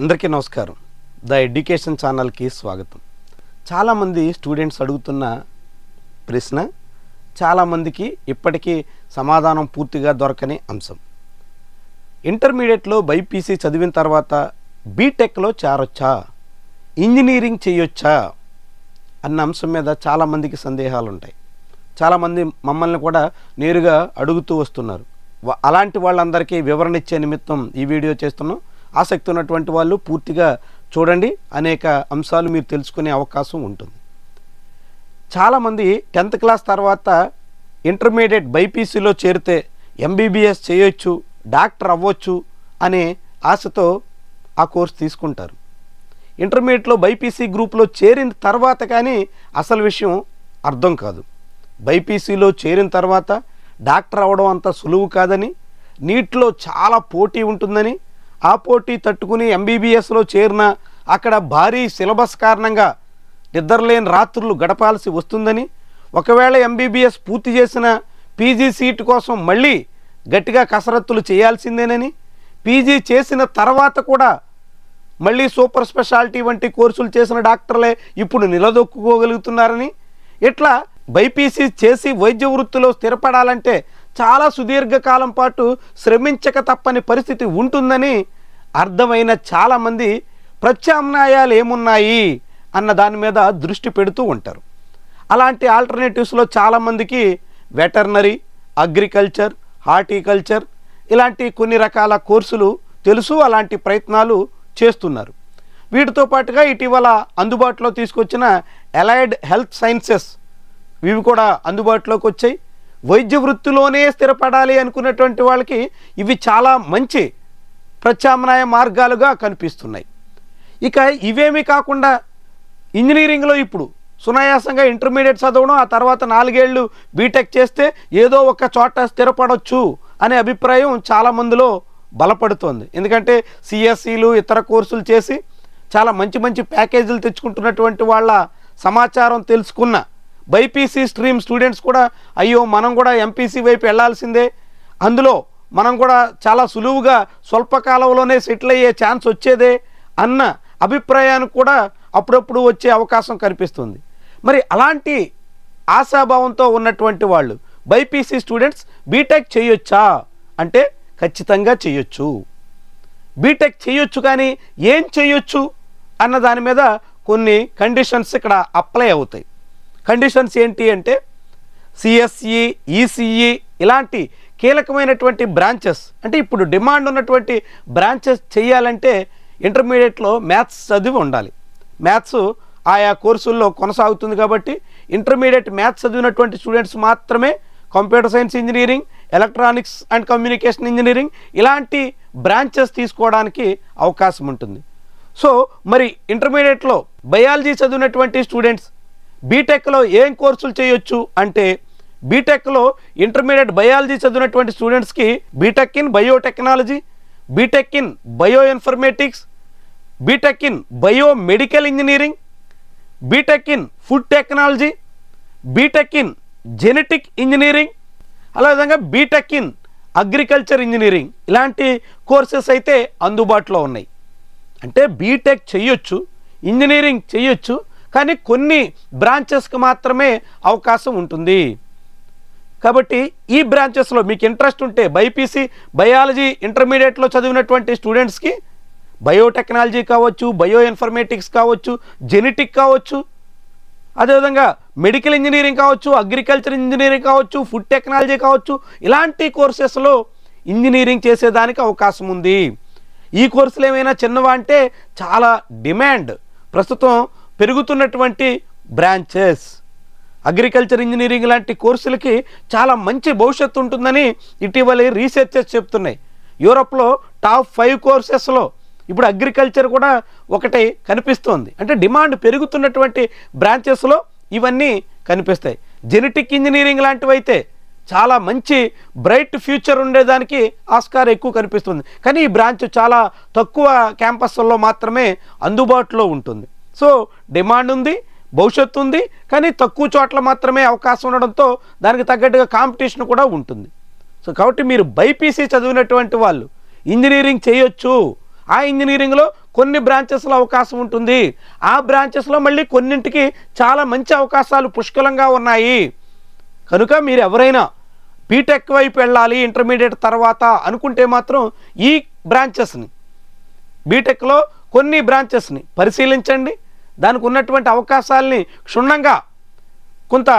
అందరికీ నమస్కారం. The education ఛానల్కి స్వాగతం. చాలామంది స్టూడెంట్స్ అడుగుతున్న ప్రశ్న, చాలామందికి ఇప్పటికీ సమాధానం పూర్తిగా దొరకని అంశం. ఇంటర్మీడియట్లో బైపీసీ చదివిన తర్వాత బీటెక్లో చేరొచ్చా, ఇంజనీరింగ్ చేయొచ్చా అన్న అంశం మీద చాలామందికి సందేహాలు ఉంటాయి. చాలామంది మమ్మల్ని కూడా నేరుగా అడుగుతూ వస్తున్నారు. అలాంటి వాళ్ళందరికీ వివరణ ఇచ్చే నిమిత్తం ఈ వీడియో చేస్తున్నాం. ఆసక్తి ఉన్నటువంటి వాళ్ళు పూర్తిగా చూడండి, అనేక అంశాలు మీరు తెలుసుకునే అవకాశం ఉంటుంది. చాలామంది 10th క్లాస్ తర్వాత ఇంటర్మీడియట్ బైపీసీలో చేరితే ఎంబీబీఎస్ చేయొచ్చు, డాక్టర్ అవ్వచ్చు అనే ఆశతో ఆ కోర్స్ తీసుకుంటారు. ఇంటర్మీడియట్లో బైపీసీ గ్రూప్లో చేరిన తర్వాత కానీ అసలు విషయం అర్థం కాదు. బైపీసీలో చేరిన తర్వాత డాక్టర్ అవ్వడం అంత సులువు కాదని, నీట్లో చాలా పోటీ ఉంటుందని, ఆ పోటీ తట్టుకుని ఎంబీబీఎస్లో చేరిన అక్కడ భారీ సిలబస్ కారణంగా నిద్రలేని రాత్రులు గడపాల్సి వస్తుందని, ఒకవేళ ఎంబీబీఎస్ పూర్తి చేసిన పీజీ సీటు కోసం మళ్ళీ గట్టిగా కసరత్తులు చేయాల్సిందేనని, పీజీ చేసిన తర్వాత కూడా మళ్ళీ సూపర్ స్పెషాలిటీ వంటి కోర్సులు చేసిన డాక్టర్లే ఇప్పుడు నిలదొక్కుకోగలుగుతున్నారని, ఇట్లా బైపీసీ చేసి వైద్య వృత్తిలో స్థిరపడాలంటే చాలా సుదీర్ఘకాలం పాటు శ్రమించక తప్పని పరిస్థితి ఉంటుందని అర్థమైన చాలామంది ప్రత్యామ్నాయాలు ఏమున్నాయి అన్న దాని మీద దృష్టి పెడుతూ ఉంటారు. అలాంటి ఆల్టర్నేటివ్స్లో చాలామందికి వెటర్నరీ, అగ్రికల్చర్, హార్టికల్చర్ ఇలాంటి కొన్ని రకాల కోర్సులు తెలుసు, అలాంటి ప్రయత్నాలు చేస్తున్నారు. వీటితో పాటుగా ఇటీవల అందుబాటులో తీసుకొచ్చిన అలైడ్ హెల్త్ సైన్సెస్ ఇవి కూడా అందుబాటులోకి వచ్చాయి. వైద్య వృత్తిలోనే స్థిరపడాలి అనుకున్నటువంటి వాళ్ళకి ఇవి చాలా మంచి ప్రత్యామ్నాయ మార్గాలుగా కనిపిస్తున్నాయి. ఇక ఇవేమీ కాకుండా ఇంజనీరింగ్లో ఇప్పుడు సునాయాసంగా ఇంటర్మీడియట్ చదవడం, ఆ తర్వాత 4 ఏళ్ళు బీటెక్ చేస్తే ఏదో ఒక చోట స్థిరపడవచ్చు అనే అభిప్రాయం చాలామందిలో బలపడుతోంది. ఎందుకంటే సిఎస్ఈలు ఇతర కోర్సులు చేసి చాలా మంచి మంచి ప్యాకేజీలు తెచ్చుకుంటున్నటువంటి వాళ్ళ సమాచారం తెలుసుకున్న బైపీసీ స్ట్రీమ్ స్టూడెంట్స్ కూడా అయ్యో మనం కూడా ఎంపీసీ వైపు వెళ్లాల్సిందే, అందులో మనం కూడా చాలా సులువుగా స్వల్పకాలంలోనే సెటిల్ అయ్యే ఛాన్స్ వచ్చేదే అన్న అభిప్రాయానికి కూడా అప్పుడప్పుడు వచ్చే అవకాశం కనిపిస్తుంది. మరి అలాంటి ఆశాభావంతో ఉన్నటువంటి వాళ్ళు బైపీసీ స్టూడెంట్స్ బీటెక్ చేయొచ్చా అంటే ఖచ్చితంగా చేయొచ్చు. బీటెక్ చేయొచ్చు, కానీ ఏం చేయొచ్చు అన్న దాని మీద కొన్ని కండిషన్స్ ఇక్కడ అప్లై అవుతాయి. కండిషన్స్ ఏంటి అంటే సిఎస్ఈ, ఈసీఈ ఇలాంటి కీలకమైనటువంటి బ్రాంచెస్, అంటే ఇప్పుడు డిమాండ్ ఉన్నటువంటి బ్రాంచెస్ చేయాలంటే ఇంటర్మీడియట్లో మ్యాథ్స్ చదివి ఉండాలి. మ్యాథ్స్ ఆయా కోర్సుల్లో కొనసాగుతుంది కాబట్టి ఇంటర్మీడియట్ మ్యాథ్స్ చదివినటువంటి స్టూడెంట్స్ మాత్రమే computer science engineering, electronics and communication engineering ఇలాంటి బ్రాంచెస్ తీసుకోవడానికి అవకాశం ఉంటుంది. సో మరి ఇంటర్మీడియట్లో బయాలజీ చదివినటువంటి స్టూడెంట్స్ బీటెక్లో ఏం కోర్సులు చేయొచ్చు అంటే, బీటెక్లో ఇంటర్మీడియట్ బయాలజీ చదివినటువంటి స్టూడెంట్స్కి BTech in biotechnology, BTech in bio informatics, BTech in bio medical engineering, BTech in food technology, BTech in genetic engineering, అదేవిధంగా బీటెక్ ఇన్ అగ్రికల్చర్ ఇంజనీరింగ్ ఇలాంటి కోర్సెస్ అయితే అందుబాటులో ఉన్నాయి. అంటే బీటెక్ చేయొచ్చు, ఇంజనీరింగ్ చేయొచ్చు, కానీ కొన్ని బ్రాంచెస్కి మాత్రమే అవకాశం ఉంటుంది. కాబట్టి ఈ బ్రాంచెస్లో మీకు ఇంట్రెస్ట్ ఉంటే బైపీసీ బయాలజీ ఇంటర్మీడియట్లో చదివినటువంటి స్టూడెంట్స్కి బయోటెక్నాలజీ కావచ్చు, బయో ఇన్ఫర్మేటిక్స్ కావచ్చు, జెనెటిక్ కావచ్చు, అదేవిధంగా మెడికల్ ఇంజనీరింగ్ కావచ్చు, అగ్రికల్చర్ ఇంజనీరింగ్ కావచ్చు, ఫుడ్ టెక్నాలజీ కావచ్చు, ఇలాంటి కోర్సెస్లో ఇంజనీరింగ్ చేసేదానికి అవకాశం ఉంది. ఈ కోర్సులు ఏమైనా చిన్నవా అంటే చాలా డిమాండ్ ప్రస్తుతం పెరుగుతున్నటువంటి బ్రాంచెస్. అగ్రికల్చర్ ఇంజనీరింగ్ లాంటి కోర్సులకి చాలా మంచి భవిష్యత్తు ఉంటుందని ఇటీవల రీసెర్చెస్ చెప్తున్నాయి. యూరోప్లో టాప్ 5 కోర్సెస్లో ఇప్పుడు అగ్రికల్చర్ కూడా ఒకటి కనిపిస్తోంది. అంటే డిమాండ్ పెరుగుతున్నటువంటి బ్రాంచెస్లో ఇవన్నీ కనిపిస్తాయి. జెనెటిక్ ఇంజనీరింగ్ లాంటివి అయితే చాలా మంచి బ్రైట్ ఫ్యూచర్ ఉండేదానికి ఆస్కార్ ఎక్కువ కనిపిస్తుంది. కానీ ఈ బ్రాంచ్ చాలా తక్కువ క్యాంపస్ల్లో మాత్రమే అందుబాటులో ఉంటుంది. సో డిమాండ్ ఉంది, భవిష్యత్తు ఉంది, కానీ తక్కువ చోట్ల మాత్రమే అవకాశం ఉండడంతో దానికి తగ్గట్టుగా కాంపిటీషన్ కూడా ఉంటుంది. సో కాబట్టి మీరు బైపీసీ చదివినటువంటి వాళ్ళు ఇంజనీరింగ్ చేయొచ్చు ఆ ఇంజనీరింగ్లో కొన్ని బ్రాంచెస్లో అవకాశం ఉంటుంది. ఆ బ్రాంచెస్లో మళ్ళీ కొన్నింటికి చాలా మంచి అవకాశాలు పుష్కలంగా ఉన్నాయి. కనుక మీరు ఎవరైనా బీటెక్ వైపు వెళ్ళాలి ఇంటర్మీడియట్ తర్వాత అనుకుంటే మాత్రం ఈ బ్రాంచెస్ని, బీటెక్లో కొన్ని బ్రాంచెస్ని పరిశీలించండి. దానికి ఉన్నటువంటి అవకాశాలని క్షుణ్ణంగా కొంత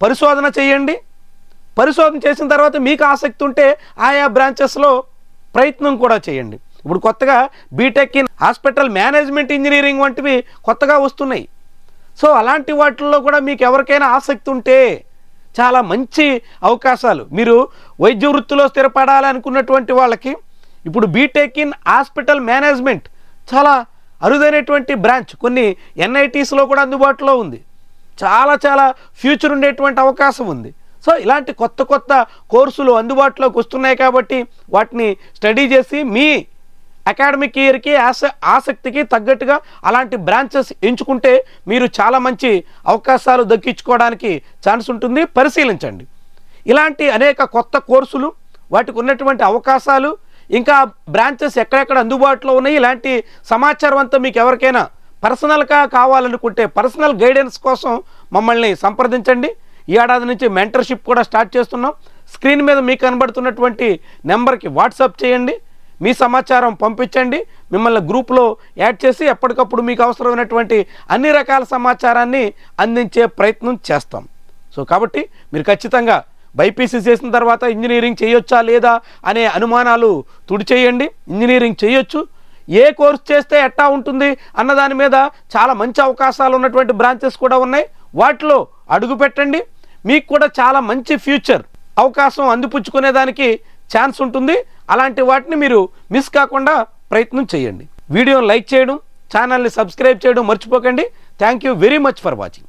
పరిశోధన చేయండి. పరిశోధన చేసిన తర్వాత మీకు ఆసక్తి ఉంటే ఆయా బ్రాంచెస్లో ప్రయత్నం కూడా చేయండి. ఇప్పుడు కొత్తగా BTech in hospital management engineering వంటివి కొత్తగా వస్తున్నాయి. సో అలాంటి వాటిల్లో కూడా మీకు ఎవరికైనా ఆసక్తి ఉంటే చాలా మంచి అవకాశాలు. మీరు వైద్య వృత్తిలో స్థిరపడాలి అనుకున్నటువంటి వాళ్ళకి ఇప్పుడు బీటెక్ ఇన్ హాస్పిటల్ మేనేజ్మెంట్ చాలా అరుదైనటువంటి బ్రాంచ్, కొన్ని ఎన్ఐటీస్లో కూడా అందుబాటులో ఉంది. చాలా చాలా ఫ్యూచర్ ఉండేటువంటి అవకాశం ఉంది. సో ఇలాంటి కొత్త కొత్త కోర్సులు అందుబాటులోకి వస్తున్నాయి కాబట్టి వాటిని స్టడీ చేసి మీ అకాడమిక్ ఇయర్కి ఆసక్తికి తగ్గట్టుగా అలాంటి బ్రాంచెస్ ఎంచుకుంటే మీరు చాలా మంచి అవకాశాలు దక్కించుకోవడానికి ఛాన్స్ ఉంటుంది. పరిశీలించండి. ఇలాంటి అనేక కొత్త కోర్సులు, వాటికి ఉన్నటువంటి అవకాశాలు, ఇంకా బ్రాంచెస్ ఎక్కడెక్కడ అందుబాటులో ఉన్నాయి, ఇలాంటి సమాచారం అంతా మీకు ఎవరికైనా పర్సనల్గా కావాలనుకుంటే పర్సనల్ గైడెన్స్ కోసం మమ్మల్ని సంప్రదించండి. ఈ ఏడాది నుంచి మెంటర్షిప్ కూడా స్టార్ట్ చేస్తున్నాం. స్క్రీన్ మీద మీకు కనబడుతున్నటువంటి నెంబర్కి వాట్సాప్ చేయండి, మీ సమాచారం పంపించండి. మిమ్మల్ని గ్రూప్లో యాడ్ చేసి ఎప్పటికప్పుడు మీకు అవసరమైనటువంటి అన్ని రకాల సమాచారాన్ని అందించే ప్రయత్నం చేస్తాం. సో కాబట్టి మీరు ఖచ్చితంగా బైపీసీ చేసిన తర్వాత ఇంజనీరింగ్ చేయొచ్చా లేదా అనే అనుమానాలు తుడిచేయండి. ఇంజనీరింగ్ చేయొచ్చు. ఏ కోర్స్ చేస్తే ఎట్టా ఉంటుంది అన్న దాని మీద చాలా మంచి అవకాశాలు ఉన్నటువంటి బ్రాంచెస్ కూడా ఉన్నాయి. వాటిలో అడుగు పెట్టండి. మీకు కూడా చాలా మంచి ఫ్యూచర్ అవకాశం అందిపుచ్చుకునేదానికి ఛాన్స్ ఉంటుంది. అలాంటి వాటిని మీరు మిస్ కాకుండా ప్రయత్నం చేయండి. వీడియోని లైక్ చేయడం, ఛానల్ని సబ్స్క్రైబ్ చేయడం మర్చిపోకండి. Thank you very much for watching.